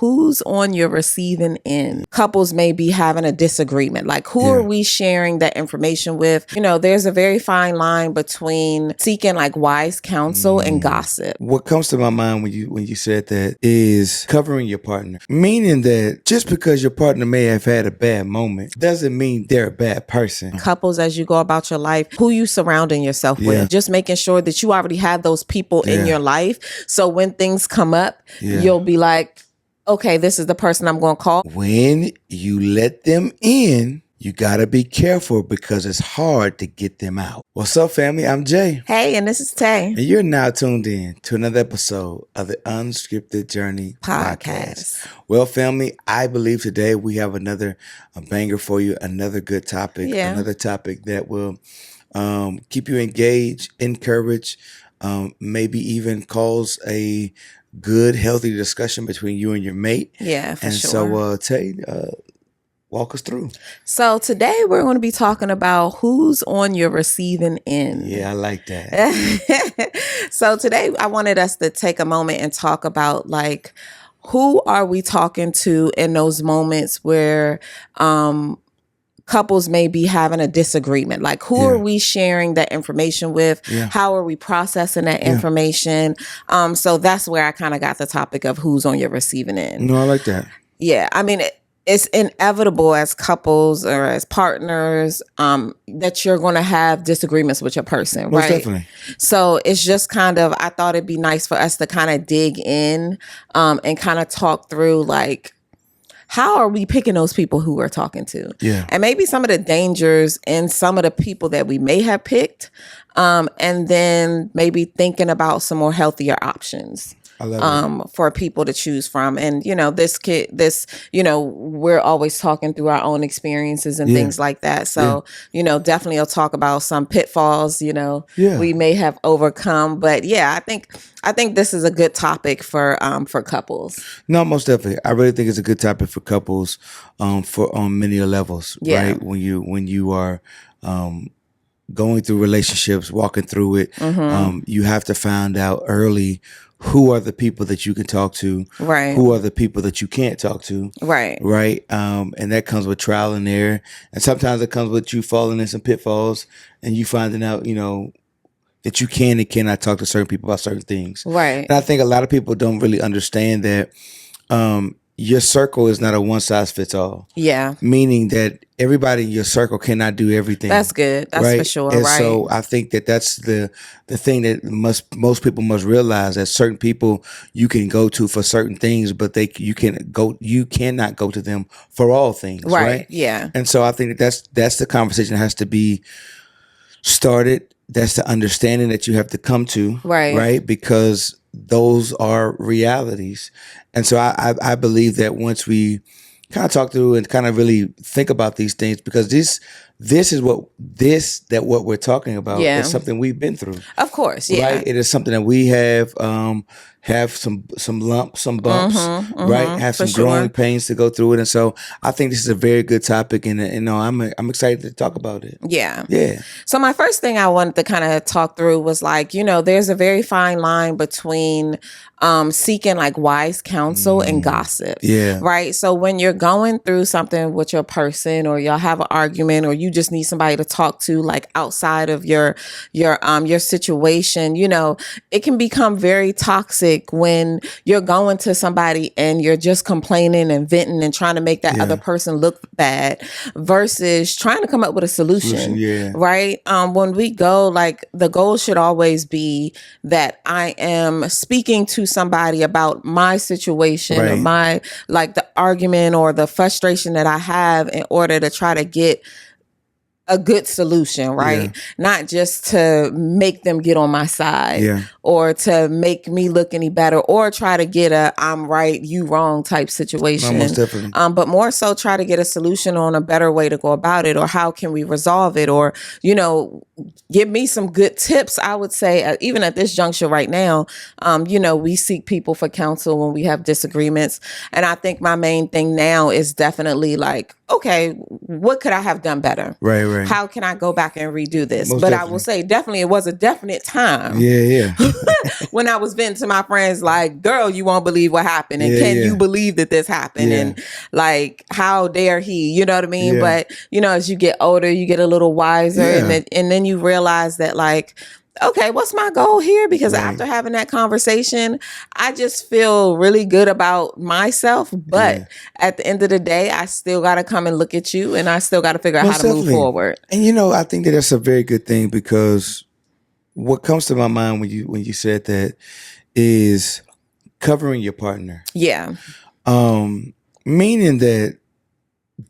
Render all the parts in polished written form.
who's on your receiving end. Couples may be having a disagreement. Like, who are we sharing that information with? You know, there's a very fine line between seeking like wise counsel and gossip. What comes to my mind when you said that is covering your partner. Meaning that just because your partner may have had a bad moment doesn't mean they're a bad person. Couples, as you go about your life, who you surrounding yourself with, just making sure that you already have those people in your life. So when things come up, you'll be like, okay, this is the person I'm going to call. When you let them in, you got to be careful because it's hard to get them out. What's up, family? I'm Jay. Hey, and this is Tay. And you're now tuned in to another episode of the Unscripted Journey podcast. Well, family, I believe today we have a banger for you, another good topic, another topic that will keep you engaged, encourage, maybe even cause a good, healthy discussion between you and your mate. Yeah, for sure. So, Tay, walk us through. So today we're going to be talking about who's on your receiving end. Yeah, I like that. So today I wanted us to take a moment and talk about like, who are we talking to in those moments where couples may be having a disagreement? Like, who are we sharing that information with? How are we processing that information? So that's where I kind of got the topic of who's on your receiving end. No, I like that. Yeah, I mean, it's inevitable as couples or as partners that you're going to have disagreements with your person, Most right? Definitely. So it's just kind of, I thought it'd be nice for us to kind of dig in and kind of talk through like, how are we picking those people who we're talking to? Yeah. And maybe some of the dangers and some of the people that we may have picked, and then maybe thinking about some more healthier options. For people to choose from. And, you know, we're always talking through our own experiences and things like that. So, you know, definitely I'll talk about some pitfalls, you know, we may have overcome. But yeah, I think this is a good topic for couples. No, most definitely. I really think it's a good topic for couples for on many levels, right? When you are going through relationships, walking through it, you have to find out early who are the people that you can talk to, right? Who are the people that you can't talk to, right? And that comes with trial and error, and sometimes it comes with you falling in some pitfalls and you finding out, you know, that you can and cannot talk to certain people about certain things, right? And I think a lot of people don't really understand that your circle is not a one size fits all. Yeah. Meaning that everybody in your circle cannot do everything. That's good. That's for sure. And right. So I think that that's the thing that most people must realize, that certain people you can go to for certain things, but you cannot go to them for all things. Right. Yeah. And so I think that's the conversation that has to be started. That's the understanding that you have to come to. Right. Because those are realities. And so I believe that once we kind of talk through and kind of really think about these things, because this is what we're talking about is something we've been through. Of course, yeah. Right? It is something that we have some lumps, some bumps, right? Have some growing pains to go through it. And so I think this is a very good topic, and I'm excited to talk about it. Yeah. Yeah. So my first thing I wanted to kind of talk through was like, you know, there's a very fine line between seeking like wise counsel and gossip. Yeah. Right. So when you're going through something with your person, or y'all have an argument, or you just need somebody to talk to like outside of your situation, you know, it can become very toxic when you're going to somebody and you're just complaining and venting and trying to make that other person look bad versus trying to come up with a solution. Right. When we go, like, the goal should always be that I am speaking to somebody about my situation or my, like, the argument or the frustration that I have in order to try to get a good solution, right? Not just to make them get on my side or to make me look any better or try to get a I'm right, you wrong type situation. Most definitely. But more so try to get a solution on a better way to go about it, or how can we resolve it, or, you know, give me some good tips. I would say, even at this juncture right now, you know, we seek people for counsel when we have disagreements. And I think my main thing now is definitely like, okay, what could I have done better? Right. How can I go back and redo this? Most but definitely. I will say, definitely, it was a definite time. Yeah. When I was venting to my friends, like, girl, you won't believe what happened. And can you believe that this happened? And like, how dare he? You know what I mean? But, as you get older, you get a little wiser. And then you realize that, like, okay, what's my goal here? Because after having that conversation, I just feel really good about myself. But at the end of the day, I still got to come and look at you, and I still got to figure out how to move forward. And I think that that's a very good thing, because what comes to my mind when you said that is covering your partner. Yeah. Meaning that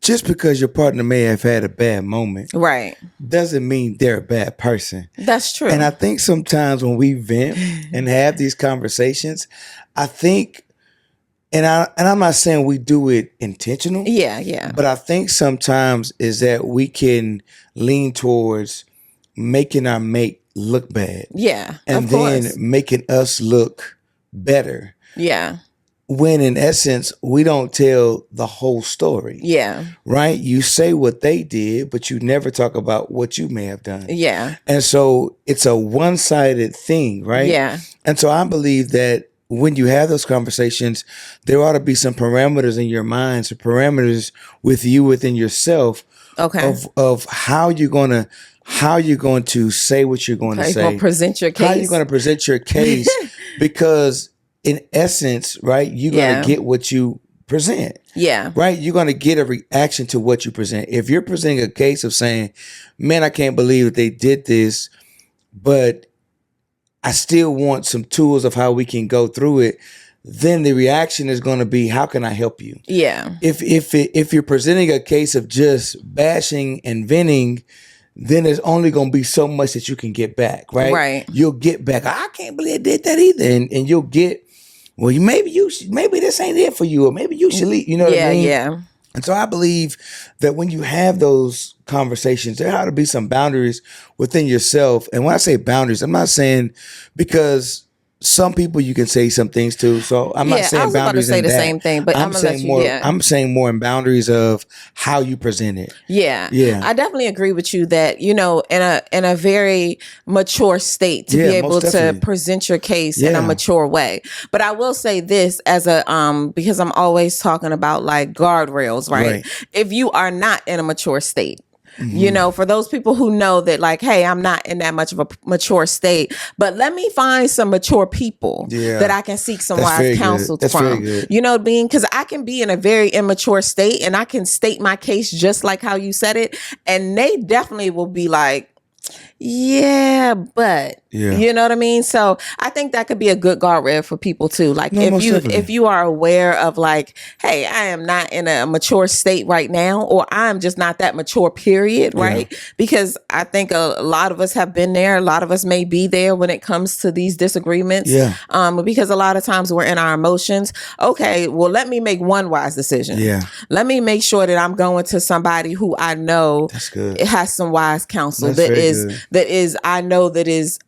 just because your partner may have had a bad moment, right, doesn't mean they're a bad person. That's true. And I think sometimes when we vent and have these conversations, I think, and I'm not saying we do it intentional. Yeah. But I think sometimes is that we can lean towards making our mate look bad. Yeah. And then making us look better. Yeah. When in essence, we don't tell the whole story. Yeah. Right? You say what they did, but you never talk about what you may have done. Yeah. And so it's a one-sided thing, right? Yeah. And so I believe that when you have those conversations, there ought to be some parameters in your mind, some parameters with you within yourself of how you're going to say what you're going to say. You're going to present your case. How you're going to present your case, because in essence, right, you're going to get what you present. Yeah. Right? You're going to get a reaction to what you present. If you're presenting a case of saying, man, I can't believe that they did this, but I still want some tools of how we can go through it, then the reaction is going to be, how can I help you? Yeah. If you're presenting a case of just bashing and venting, then there's only going to be so much that you can get back, right? Right. You'll get back, I can't believe I did that either. And you'll get, well, maybe this ain't it for you, or maybe you should leave. You know what I mean? Yeah. And so I believe that when you have those conversations, there ought to be some boundaries within yourself. And when I say boundaries, I'm not saying, because some people you can say some things to. So I'm not saying boundaries. I was about to say the same thing, but I'm saying more. I'm saying more in boundaries of how you present it. Yeah. Yeah. I definitely agree with you that, in a very mature state to be able to present your case in a mature way. But I will say this as because I'm always talking about like guardrails, right? If you are not in a mature state, for those people who know that, like, hey, I'm not in that much of a mature state, but let me find some mature people that I can seek some wise counsel from. You know what I mean? Because I can be in a very immature state and I can state my case just like how you said it. And they definitely will be like, yeah, but you know what I mean? So I think that could be a good guardrail for people too. Like, if you are aware of, like, hey, I am not in a mature state right now, or I'm just not that mature, period, right? Because I think a lot of us have been there. A lot of us may be there when it comes to these disagreements. Because a lot of times we're in our emotions. Okay, well, let me make one wise decision. Let me make sure that I'm going to somebody who I know it has some wise counsel that I know that is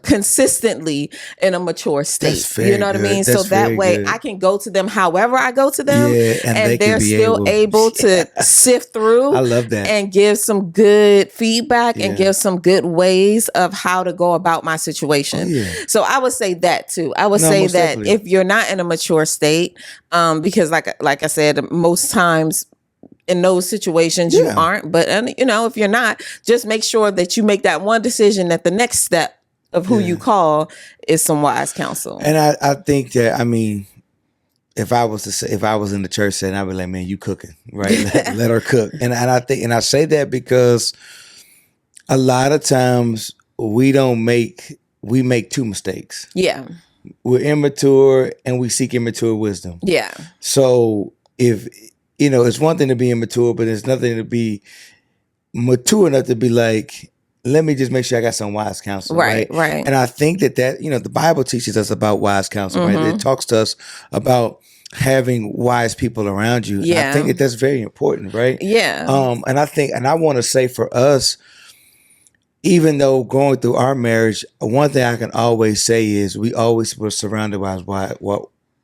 consistently in a mature state. You know what I mean? So that way I can go to them however I go to them, and they're still able to sift through. I love that. And give some good feedback and give some good ways of how to go about my situation. So I would say that too. I would say that if you're not in a mature state, because like I said, most times in those situations you aren't, but if you're not, just make sure that you make that one decision, that the next step of who you call is some wise counsel. And I think that, I mean, if I was in the church setting, I'd be like, man, you cooking, right? let her cook. And I think, and I say that because a lot of times we make two mistakes. Yeah. We're immature and we seek immature wisdom. Yeah. So if, it's one thing to be immature, but it's nothing to be mature enough to be like, let me just make sure I got some wise counsel. Right. And I think that the Bible teaches us about wise counsel, right? It talks to us about having wise people around you. Yeah. And I think that's very important, right? Yeah. And I want to say for us, even though going through our marriage, one thing I can always say is we always were surrounded by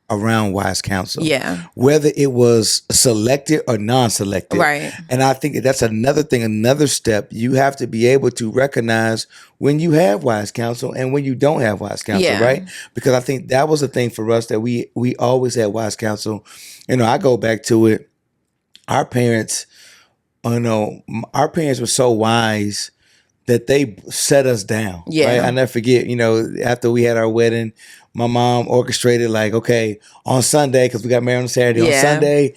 around wise counsel. Yeah. Whether it was selected or non-selected. Right. And I think that's another thing, another step. You have to be able to recognize when you have wise counsel and when you don't have wise counsel, Yeah. right? Because I think that was a thing for us that we always had wise counsel. I go back to it. Our parents, our parents were so wise that they set us down. Yeah. Right? I never forget, after we had our wedding, my mom orchestrated like, okay, on Sunday, because we got married on Saturday, on Sunday,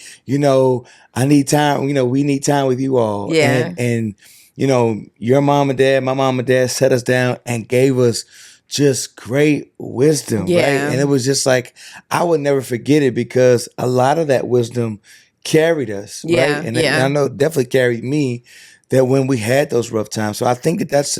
I need time, we need time with you all. Yeah. And your mom and dad, my mom and dad set us down and gave us just great wisdom. Yeah. Right? And it was just like, I would never forget it because a lot of that wisdom carried us. Yeah. Right? And yeah. I know it definitely carried me that when we had those rough times. So I think that's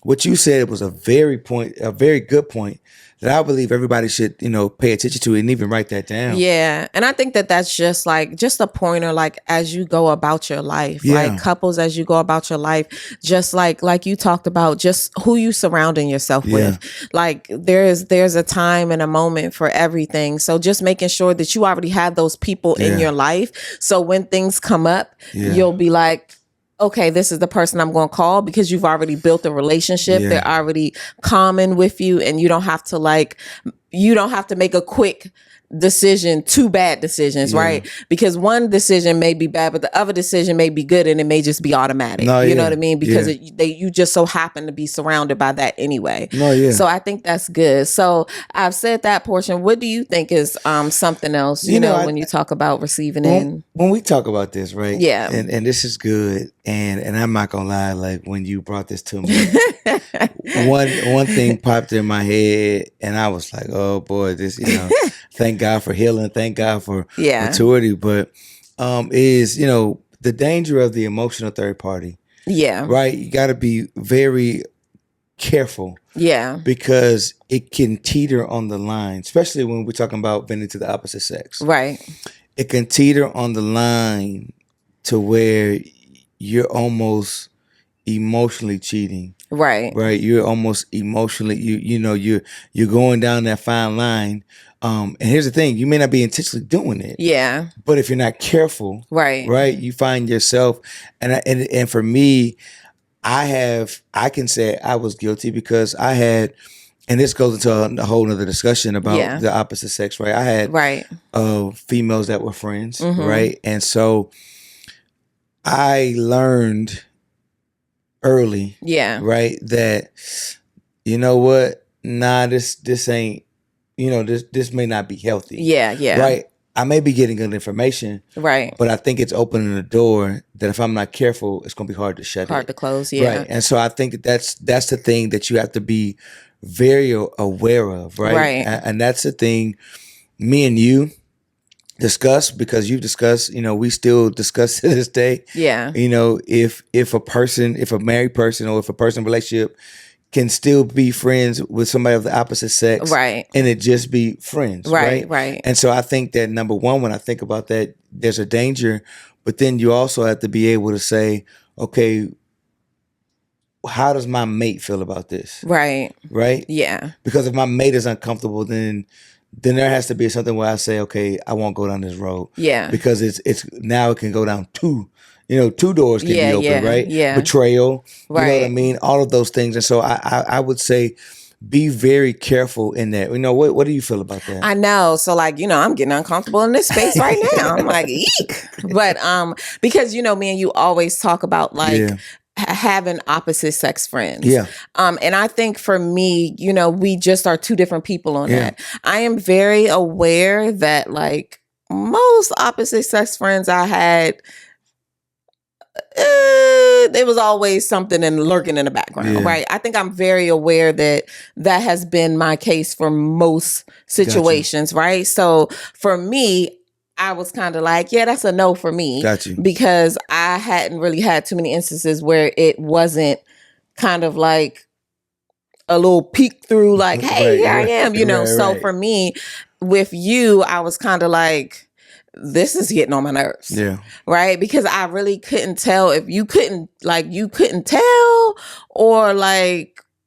what you said was a very good point that I believe everybody should, pay attention to and even write that down. Yeah. And I think that's just a pointer, like as you go about your life, like couples, as you go about your life, just like you talked about, just who you surrounding yourself with. Like there's a time and a moment for everything. So just making sure that you already have those people in your life. So when things come up, you'll be like, okay, this is the person I'm going to call, because you've already built a relationship. They're already common with you, and you don't have to make a quick decision, two bad decisions, right? Because one decision may be bad, but the other decision may be good, and it may just be automatic. You know what I mean? Because you just so happen to be surrounded by that anyway. So I think that's good. So I've said that portion. What do you think is something else, when you talk about receiving in? When we talk about this, right? Yeah. And this is good. And I'm not gonna lie, like when you brought this to me, one thing popped in my head, and I was like, oh boy, this, thank God for healing, thank God for maturity. But is, the danger of the emotional third party. Yeah. Right? You gotta be very careful. Yeah. Because it can teeter on the line, especially when we're talking about bending to the opposite sex. Right. It can teeter on the line to where you're almost emotionally cheating. Right. Right. You're almost emotionally, you're going down that fine line. And here's the thing, you may not be intentionally doing it. Yeah. But if you're not careful, right, you find yourself, and for me, I can say I was guilty because I had, and this goes into a whole nother discussion about the opposite sex, right? I had females that were friends, right? And so I learned early, right, that you know what, nah, this ain't, this may not be healthy. Yeah. Right. I may be getting good information, right, but I think it's opening the door that if I'm not careful, it's gonna be hard to shut. Hard to close. Yeah. Right. And so I think that's the thing that you have to be very aware of, right? Right. And that's the thing me and you discuss, because you discuss, we still discuss to this day. Yeah. If a married person or if a person in a relationship can still be friends with somebody of the opposite sex. Right. And it just be friends. Right. Right. And so I think that number one, when I think about that, there's a danger, but then you also have to be able to say, okay, how does my mate feel about this? Right. Right. Yeah. Because if my mate is uncomfortable, then there has to be something where I say, okay, I won't go down this road. Yeah. Because it's now it can go down two doors can be open, right? Yeah. Betrayal. Right. You know what I mean? All of those things. And so I would say be very careful in that. What do you feel about that? I know. So I'm getting uncomfortable in this space right now. I'm like, eek. But because me and you always talk about having opposite sex friends. Yeah. And I think for me, we just are two different people on that. I am very aware that most opposite sex friends I had, there was always something lurking in the background, right? I think I'm very aware that has been my case for most situations, right? So for me, I was kind of like, yeah, that's a no for me. Because I hadn't really had too many instances where it wasn't kind of like a little peek through, like, hey, here I am, So for me, with you, I was kind of like, this is getting on my nerves. Yeah. Right? Because I really couldn't tell if you couldn't tell, or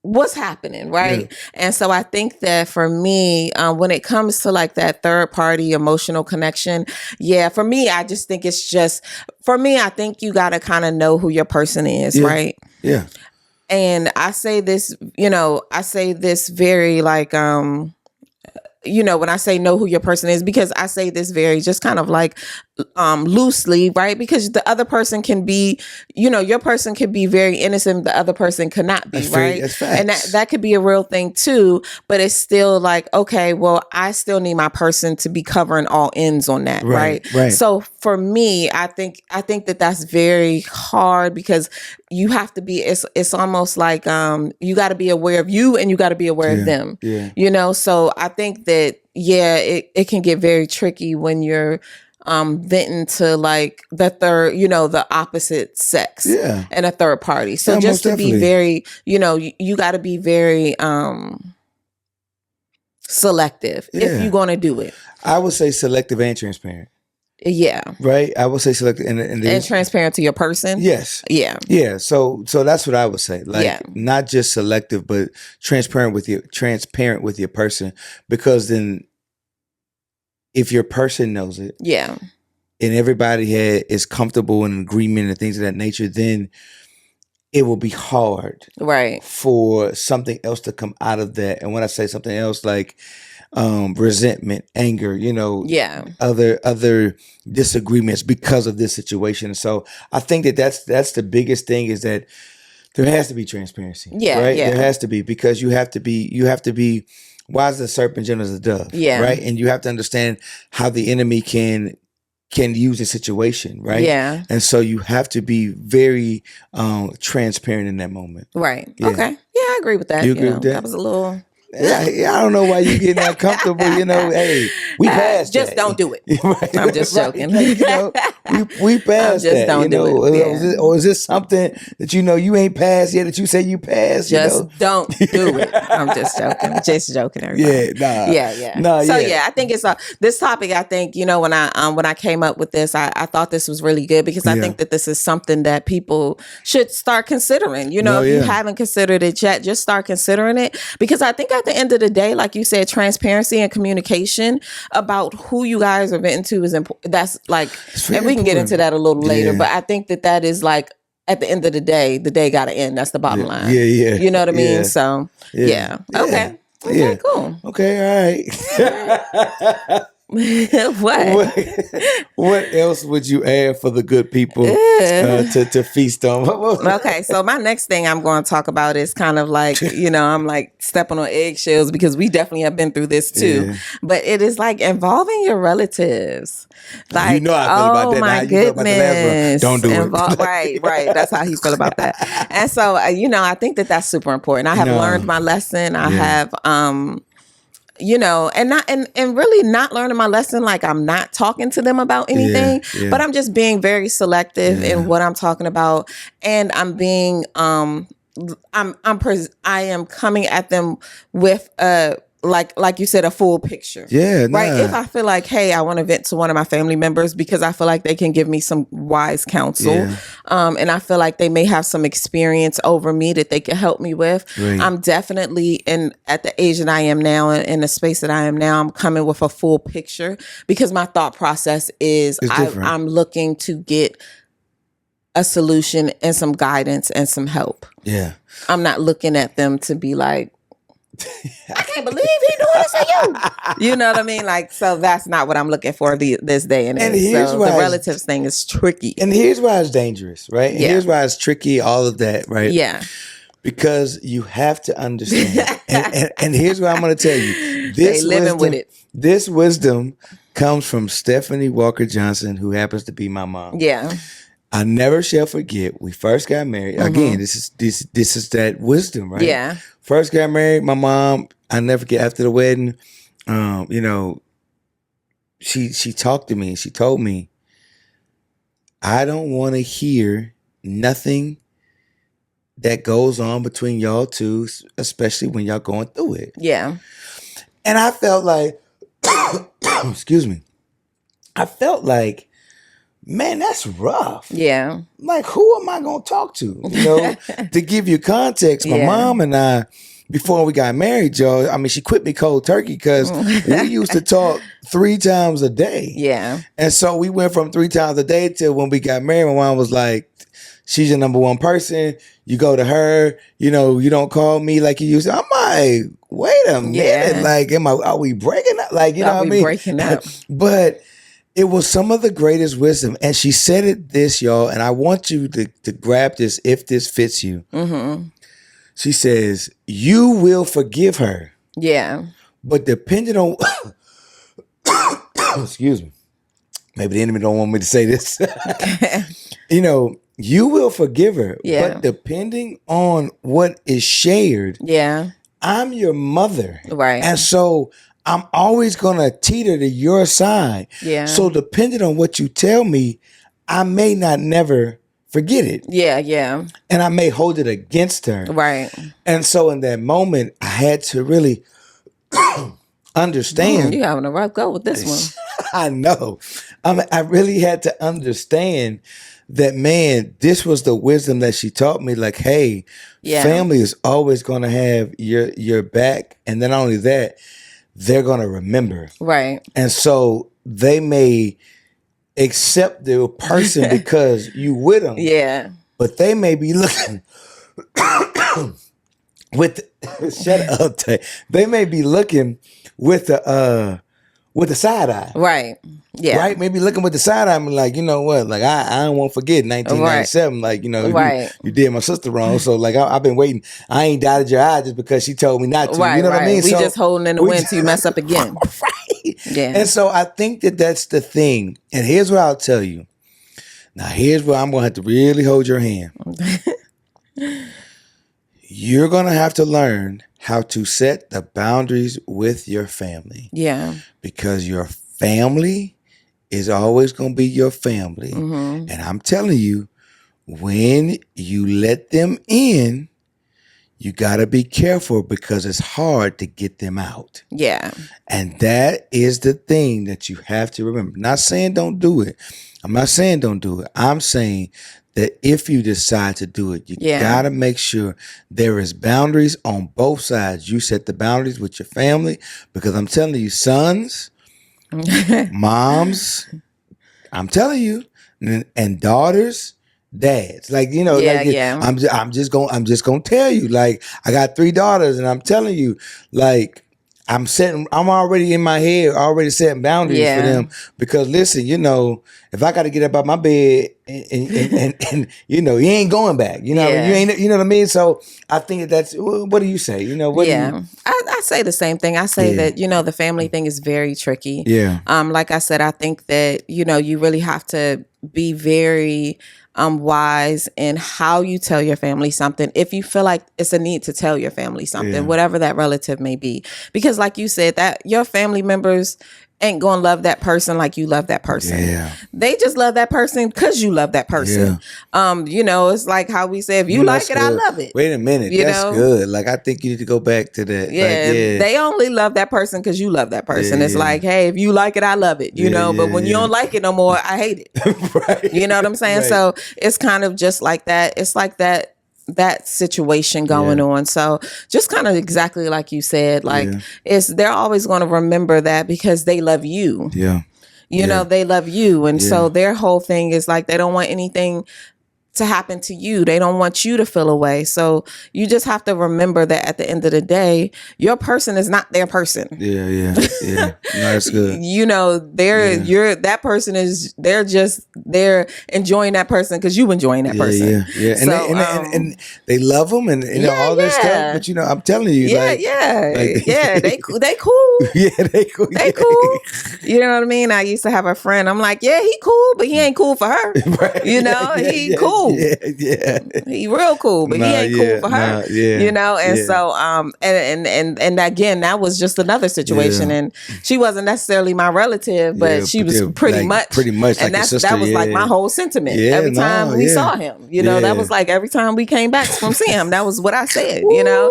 what's happening, right? And so I think that for me, when it comes to like that third party emotional connection, for me, I just think it's just, for me, I think you got to kind of know who your person is, right? Yeah. And I say this, I say this very like, when I say know who your person is, because I say this very just kind of like loosely, right? Because the other person can be, your person could be very innocent, the other person could not be, right? That's facts. And that could be a real thing too, but it's still like, okay, well, I still need my person to be covering all ends on that, right? So for me, I think that that's very hard, because you have to be, it's almost like you got to be aware of you and you got to be aware of them, so I think that it can get very tricky when you're venting to like the third, the opposite sex and a third party. So just to be very, you got to be very selective if you're going to do it. I would say selective and transparent. Yeah. Right. I would say selective and transparent to your person. Yes. Yeah. Yeah. So that's what I would say. Like not just selective, but transparent with your person, because then if your person knows it, and everybody is comfortable in agreement and things of that nature, then it will be hard, right, for something else to come out of that. And when I say something else, like resentment, anger, other disagreements because of this situation. So I think that's the biggest thing, is that there has to be transparency. Right? There has to be, because you have to be wise as a serpent, gentle as a dove. Right. And you have to understand how the enemy can use a situation, right? Yeah. And so you have to be very transparent in that moment. Right. Yeah. Okay. Yeah, I agree with that. You agree with that? That was a little... I don't know why you getting that comfortable. Hey, we passed just that. Don't do it. Right. I'm just joking. We passed just that. Don't do it. Or is this something that you ain't passed yet that you say you passed? Just don't do it. I'm just joking. Just joking, everybody. Yeah. I think it's this topic. I think when I came up with this, I thought this was really good, because I think that this is something that people should start considering. If you haven't considered it yet, just start considering it, because I think at the end of the day, like you said, transparency and communication about who you guys are venting to is important. That's like, and we can get into that a little later, but I think that is like, at the end of the day got to end. That's the bottom line. Yeah. You know what I mean? So, Okay. Okay, cool. Okay, all right. What else would you add for the good people to feast on? Okay, so my next thing I'm going to talk about is kind of like, I'm like stepping on eggshells, because we definitely have been through this too. But it is like involving your relatives. Like, how I feel about that. My goodness, don't do it. Right. That's how he feel about that. And so, I think that that's super important. I have learned my lesson. I have, and really not learning my lesson. Like, I'm not talking to them about anything, but I'm just being very selective in what I'm talking about. And I'm being, I am coming at them with like you said, a full picture. Yeah. Right. If I feel like, hey, I want to vent to one of my family members because I feel like they can give me some wise counsel. And I feel like they may have some experience over me that they can help me with. Right. I'm definitely at the age that I am now, in the space that I am now, I'm coming with a full picture, because my thought process is I'm looking to get a solution and some guidance and some help. Yeah. I'm not looking at them to be like, I can't believe he doing this to you. You know what I mean? Like, so that's not what I'm looking for this day and age. So the relatives thing is tricky. And here's why it's dangerous, right? And here's why it's tricky, all of that, right? Yeah. Because you have to understand. and here's what I'm going to tell you. They living with it. This wisdom comes from Stephanie Walker Johnson, who happens to be my mom. Yeah. I never shall forget. We first got married. Mm-hmm. Again, this is that wisdom, right? Yeah. First got married. My mom, I never forget, after the wedding, she talked to me and she told me, I don't want to hear nothing that goes on between y'all two, especially when y'all going through it. Yeah. And I felt like, excuse me, I felt like man, that's rough. Yeah. Like, who am I going to talk to? You know, to give you context, my mom and I, before we got married, Joe, I mean, she quit me cold turkey because we used to talk 3 times a day. Yeah. And so we went from 3 times a day till when we got married, my mom was like, she's your number one person. You go to her, you know, you don't call me like you used to. I'm like, wait a minute. Like, are we breaking up? Like, you know what I mean? Breaking up. But it was some of the greatest wisdom. And she said it this, y'all, and I want you to grab this if this fits you. Mm-hmm. She says, you will forgive her. Yeah. But depending on, excuse me, maybe the enemy don't want me to say this. You know, you will forgive her. Yeah. But depending on what is shared, I'm your mother. Right. And so I'm always going to teeter to your side. Yeah. So depending on what you tell me, I may not never forget it. Yeah, yeah. And I may hold it against her. Right. And so in that moment, I had to really understand. You having a rough go with this one. I know. I really had to understand that, man, this was the wisdom that she taught me. Like, hey, family is always going to have your back. And then not only that, they're going to remember. Right. And so they may accept the person because you with them. Yeah. But they may be looking with shut up, Tay. They may be looking with the side eye. Right. Yeah. Right? Maybe looking with the side eye and like, you know what? Like I don't want to forget 1997. Right. Like, you know, you did my sister wrong. So like I've been waiting. I ain't dotted your eye just because she told me not to. Right, you know what I mean? We just holding in the wind till you mess up again. Right. Yeah. And so I think that's the thing. And here's what I'll tell you. Now here's where I'm gonna have to really hold your hand. You're gonna have to learn how to set the boundaries with your family. Yeah. Because your family is always going to be your family. Mm-hmm. And I'm telling you, when you let them in, you got to be careful because it's hard to get them out. Yeah. And that is the thing that you have to remember. Not saying don't do it. I'm not saying don't do it. I'm saying that if you decide to do it, you got to make sure there is boundaries on both sides. You set the boundaries with your family because I'm telling you, sons, moms, I'm telling you, and daughters, dads, like, you know, I'm just gonna tell you, like, I got 3 daughters and I'm telling you, like, I'm already in my head, already setting boundaries for them because listen, you know, if I got to get up out my bed and you know, you ain't going back, you know, you ain't, you know what I mean? So I think that's, what do you say? You know, I say the same thing. I say that, you know, the family thing is very tricky. Yeah. Like I said, I think that, you know, you really have to be very wise in how you tell your family something. If you feel like it's a need to tell your family something, whatever that relative may be, because like you said, that your family members ain't gonna love that person like you love that person. Yeah. They just love that person because you love that person. Yeah. You know, it's like how we say, if you like it, I love it. Wait a minute, that's good. Like I think you need to go back to that. Yeah, like, they only love that person because you love that person. It's like, hey, if you like it, I love it. You know, but when you don't like it no more, I hate it. Right. You know what I'm saying? Right. So it's kind of just like that. It's like that situation going on. So just kind of exactly like you said, like they're always going to remember that because they love you. Yeah. You know, they love you. And so their whole thing is like, they don't want anything to happen to you. They don't want you to feel away. So you just have to remember that at the end of the day, your person is not their person. Yeah. No, that's good. You know, that person is, they're enjoying that person because you enjoying that person. Yeah. And they love them and all that stuff. But you know, I'm telling you, they cool. Yeah, they cool. They cool. You know what I mean? I used to have a friend. I'm like, yeah, he cool, but he ain't cool for her. Right. You know, he cool. Yeah. He real cool, but he ain't cool for her. You know, and so and again, that was just another situation, and she wasn't necessarily my relative, but she was pretty much, and like that was like my whole sentiment. Every time we saw him, you know, that was like every time we came back from seeing him, that was what I said, you know,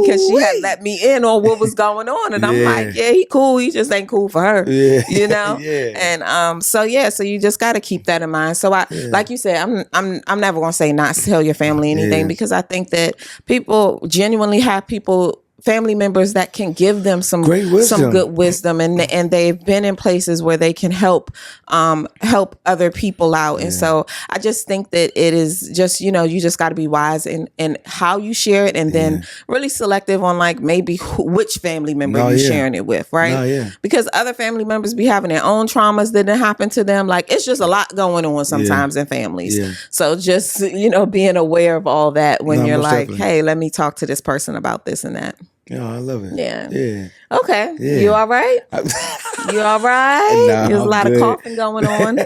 because she had let me in on what was going on, and I'm I'm like, yeah, he cool. He just ain't cool for her. Yeah. You know? Yeah. And so you just got to keep that in mind. So like you said, I'm never going to say not tell your family anything because I think that people genuinely have family members that can give them some good wisdom, and they've been in places where they can help other people out. And so I just think that it is just, you just got to be wise in how you share it, and then really selective on like maybe which family member you're sharing it with, right? Because other family members be having their own traumas that didn't happen to them. Like, it's just a lot going on sometimes in families. So just, being aware of all that when you're like, definitely. Hey, let me talk to this person about this and that. Yeah, I love it. Yeah. Okay. Yeah. You all right? You all right? No, There's a lot of coughing going on.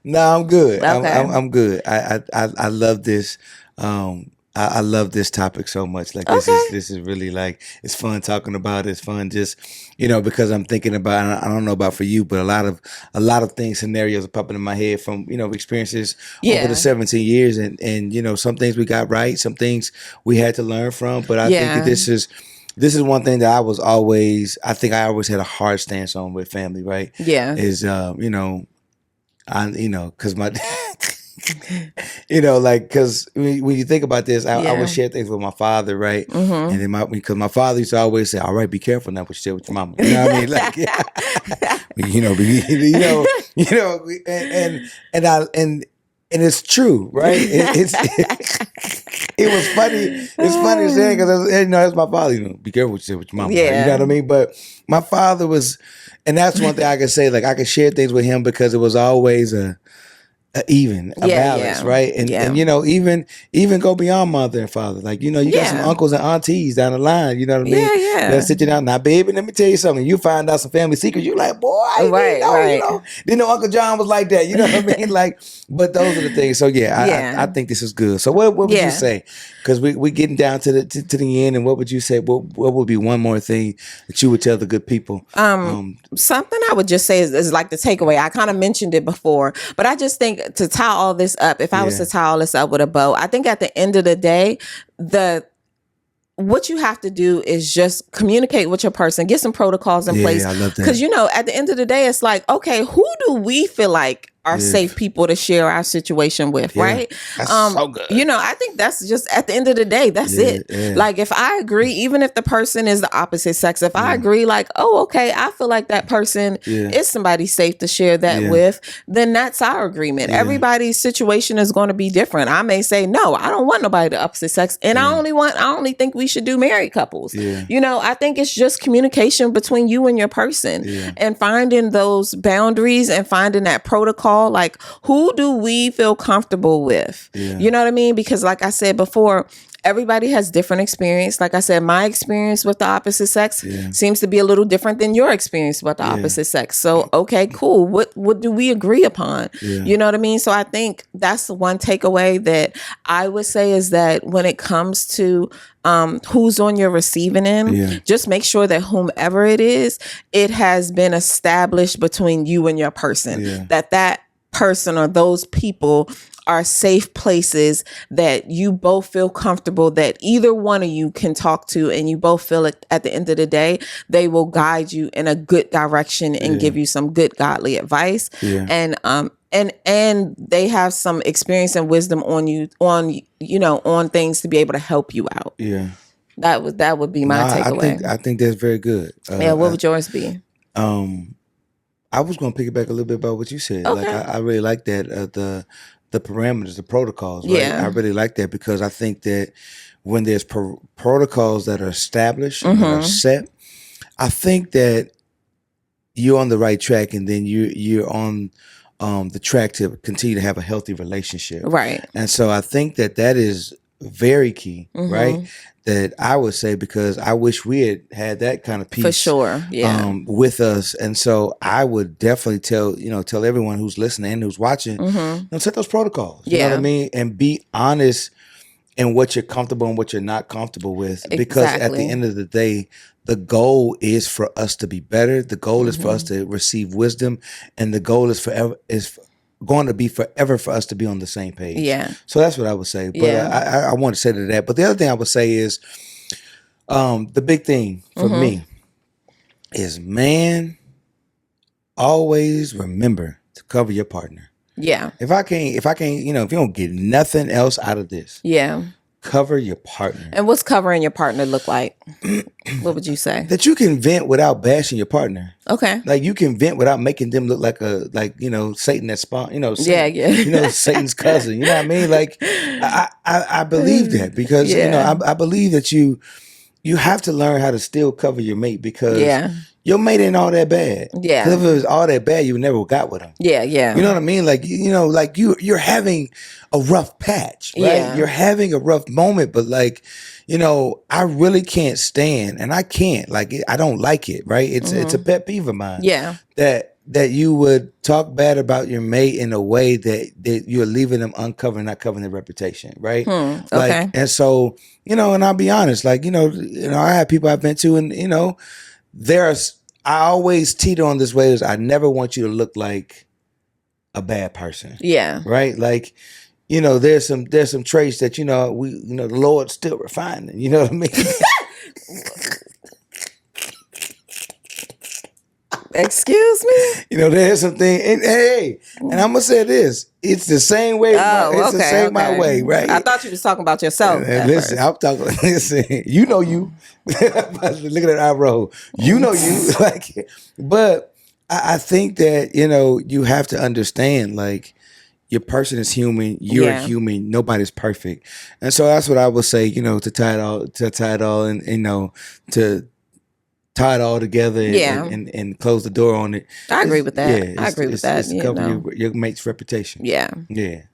No, I'm good. Okay. I'm good. I love this. I love this topic so much. Like, this is really like, it's fun talking about it. It's fun just, because I'm thinking about, I don't know about for you, but a lot of things, scenarios are popping in my head from, experiences over the 17 years. And some things we got right, some things we had to learn from. But I think that this is one thing that I always had a hard stance on with family, right? Yeah. Is, cause my, cause when you think about this, I would share things with my father, right? Mm-hmm. And then because my father used to always say, all right, be careful now what you share with your mama. You know what I mean? Like, and it's true, right? It was funny. It's funny saying because that's my father. Be careful what you say with your mama. Yeah. You know what I mean? But my father was, and that's one thing I can say. Like, I could share things with him because it was always a balance, right? And even go beyond mother and father. Like, you got some uncles and aunties down the line, you know what I mean? Yeah. They'll sit you down. Now, baby, let me tell you something. You find out some family secrets, you like, boy, I didn't know. Didn't know Uncle John was like that. You know what I mean? Like, but those are the things. So I think this is good. So what would you say? Because we're getting down to the end, and what would you say? What would be one more thing that you would tell the good people? Something I would just say is like the takeaway. I kind of mentioned it before, but I just think to tie all this up, if I was to tie all this up with a bow, I think at the end of the day, what you have to do is just communicate with your person, get some protocols in place. I love that. Because, at the end of the day, it's like, okay, who do we feel like are safe people to share our situation with, right? That's so good. I think that's just at the end of the day, that's it. Yeah. Like, if I agree, even if the person is the opposite sex, if I agree, like, oh, okay, I feel like that person is somebody safe to share that with, then that's our agreement. Everybody's situation is going to be different. I may say, no, I don't want nobody the opposite sex. And I only think we should do married couples. I think it's just communication between you and your person and finding those boundaries and finding that protocol. Like, who do we feel comfortable with? You know what I mean? Because like I said before, everybody has different experience. Like I said, my experience with the opposite sex seems to be a little different than your experience with the opposite sex. So, okay, cool. What do we agree upon? You know what I mean? So I think that's the one takeaway that I would say is that when it comes to who's on your receiving end, just make sure that whomever it is, it has been established between you and your person, that person or those people are safe places that you both feel comfortable, that either one of you can talk to, and you both feel like at the end of the day, they will guide you in a good direction and give you some good godly advice. And they have some experience and wisdom on things to be able to help you out. That would be my takeaway. I think that's very good. What would yours be? I was going to pick it back a little bit about what you said. Okay. Like, I really like that, the parameters, the protocols. Right? I really like that because I think that when there's protocols that are established and that are set, I think that you're on the right track, and then you're on the track to continue to have a healthy relationship. Right. And so I think that is very key, right? That I would say, because I wish we had that kind of peace for sure, with us. And so I would definitely tell everyone who's listening and who's watching, set those protocols. You know what I mean? And be honest in what you're comfortable and what you're not comfortable with. Exactly. Because at the end of the day, the goal is for us to be better. The goal is for us to receive wisdom, and the goal is going to be forever for us to be on the same page. So that's what I would say. But I want to say to that. But the other thing I would say is the big thing for me is, man, always remember to cover your partner. Yeah. If I can't, you know, if you don't get nothing else out of this, yeah, cover your partner. And what's covering your partner look like? What would you say? That you can vent without bashing your partner. Okay. Like you can vent without making them look like you know, Satan that spawn, you know, Satan, yeah. you know, Satan's cousin. You know what I mean? Like I believe that because you know, I believe that you have to learn how to still cover your mate because your mate ain't all that bad. Yeah. Because if it was all that bad, you never got with him. Yeah. You know what I mean? Like, you know, like you're having a rough patch, right? Yeah. You're having a rough moment, but like, you know, I really can't stand, and I can't, like, I don't like it, right? It's a pet peeve of mine. Yeah. That you would talk bad about your mate in a way that you're leaving them uncovered, not covering their reputation, right? Okay. Like, and so, you know, and I'll be honest, like, you know, I have people I've been to, and you know, I always teeter on this way is I never want you to look like a bad person. Yeah. Right? Like, you know, there's some traits that, you know, the Lord's still refining. You know what I mean? Excuse me? You know, there's some things, and hey, and I'm gonna say this: it's the same way. It's the same my way, right? I thought you was talking about yourself. And listen, I'm talking. Listen, you know you. Look at that eye roll. You know you. Like, but I think that you know you have to understand, like, your person is human. You're human. Nobody's perfect, and so that's what I would say. You know, to tie it all, and you know, to tie it all together and close the door on it. I agree with that. Yeah, I agree with that. It's to cover your mate's reputation. Yeah. Yeah.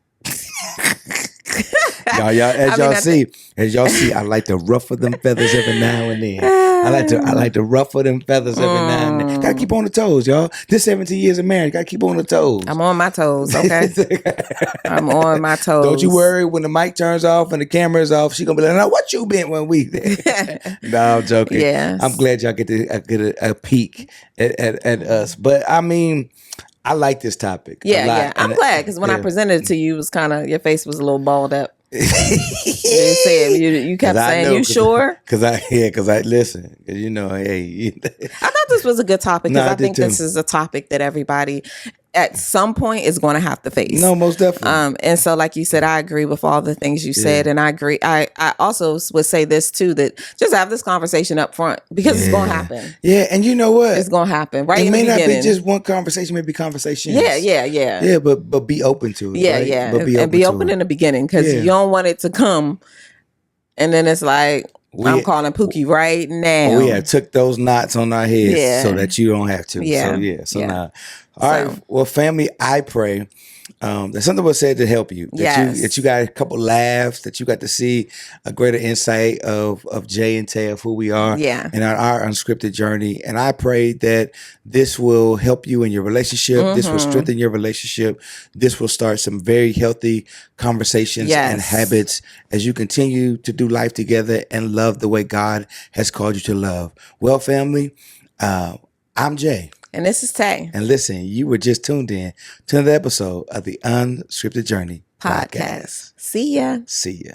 As y'all see, I like to ruffle them feathers every now and then. I like to ruffle them feathers every now and then. Gotta keep on the toes, y'all. This 17 years of marriage, gotta keep on the toes. I'm on my toes, okay? I'm on my toes. Don't you worry when the mic turns off and the camera is off, she gonna be like, "Now what you been one week?" No, I'm joking. Yes. I'm glad y'all get a peek at us. But I mean, I like this topic. Yeah. I'm glad because when I presented it to you, it was kind of, your face was a little balled up. You kept saying, "You sure?" Because I listen. Cause you know, hey, I thought this was a good topic because I think this is a topic that everybody at some point is going to have to face. No, most definitely. And so, like you said, I agree with all the things you said, and I agree. I also would say this too, that just have this conversation up front because it's going to happen. Yeah, and you know what? It's going to happen. Right? It may not be just one conversation. Maybe conversations. Yeah. Yeah, but be open to it. Yeah, right? yeah, But and be open in the beginning because you don't want it to come, and then it's like, I'm calling Pookie right now. We have took those knots on our heads so that you don't have to. Yeah. So now, all right. Well, family, I pray that something was said to help you. That you got a couple laughs. That you got to see a greater insight of Jay and Tay of who we are. Yeah. And our unscripted journey. And I pray that this will help you in your relationship. This will strengthen your relationship. This will start some very healthy conversations and habits as you continue to do life together and love the way God has called you to love. Well, family, I'm Jay. And this is Tay. And listen, you were just tuned in to another episode of the Unscripted Journey podcast. See ya. See ya.